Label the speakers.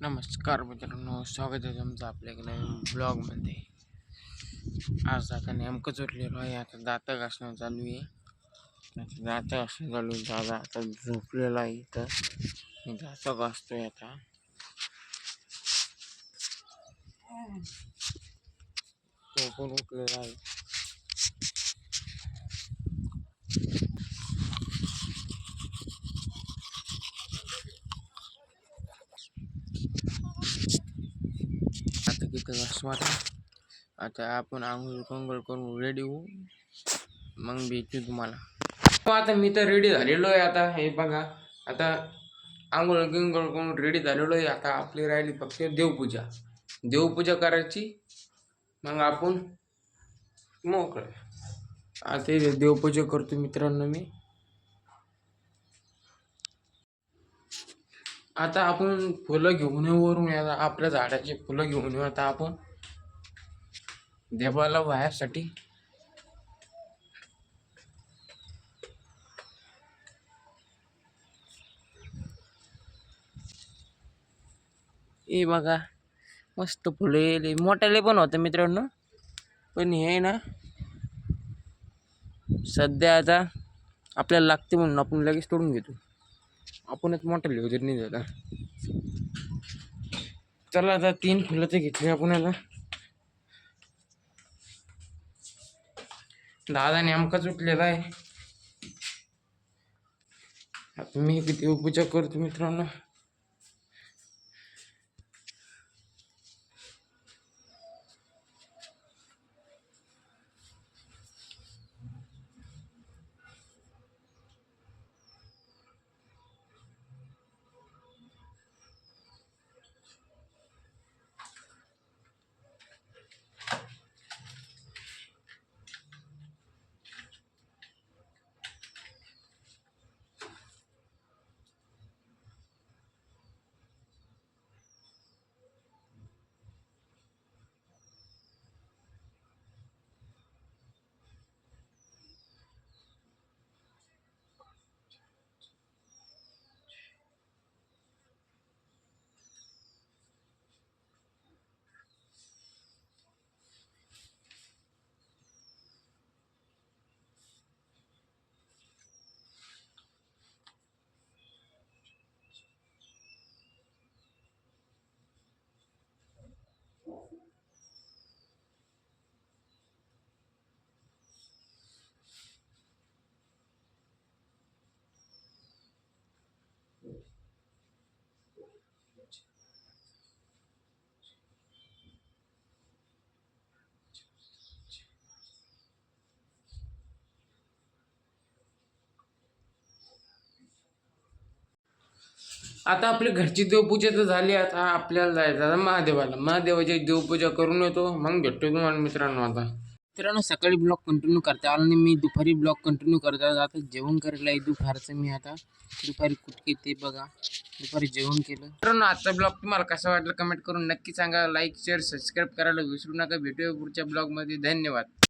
Speaker 1: नमस्कार मित्रांनो, स्वागत आहे तुमचं आपल्या एक नवीन ब्लॉगमध्ये. आज आता नेमकंच उरलेलो आहे. आता दात घासणं चालू आहे. दात घासणं चालू आहे. दादा आता झोपलेला आहे. इथं मी दात घासतोय आता. तो पण उठलेला आहे. आता किती घासणार. आता आपण आंघोळ करून रेडी होऊ, मग भेटू तुम्हाला. आता मी तर रेडी झालेलो आहे. आता हे बघा, आता आंघोळ करून रेडी झालेलो आहे. आता आपली राहिली फक्त देवपूजा करायची, मग आपण मोकळे. आता इथे देवपूजा करतो मित्रांनो मी. आता आपण फुलं घेऊन येऊ वरून. आपल्या झाडाची फुलं घेऊन येऊ आता आपण देवाला वाह्यासाठी. हे बघा, मस्त फुले मोठ्याले पण होतं मित्रांनो, पण हे ना सध्या आता आपल्याला लागते म्हणून आपण लगेच तोडून घेतो. आपणच मोठ्याले वगैरे नाही झाला. चला आता 3 फुलं ते घेतली आपण. आता दादा नेमकाच उठलेला आहे. आता मी देवपूजा करतो मित्रांनो. आता आपली घरची देवपूजा तर झाली. आता आपल्याला जायचं महादेवाची देवपूजा करून येतो, मग भेटतो तुम्हाला मित्रांनो. आता मित्रांनो सकाळी ब्लॉग कंटिन्यू करता आला आणि मी दुपारी ब्लॉग कंटिन्यू करता. आता जेवण करायला आहे दुपारचं. मी आता दुपारी कुठे ते बघा, दुपारी जेवण केलं. मित्रांनो आजचा ब्लॉग तुम्हाला कसा वाटला कमेंट करून नक्की सांगा. लाईक शेअर सबस्क्राईब करायला विसरू नका. भेटूया पुढच्या ब्लॉगमध्ये. धन्यवाद.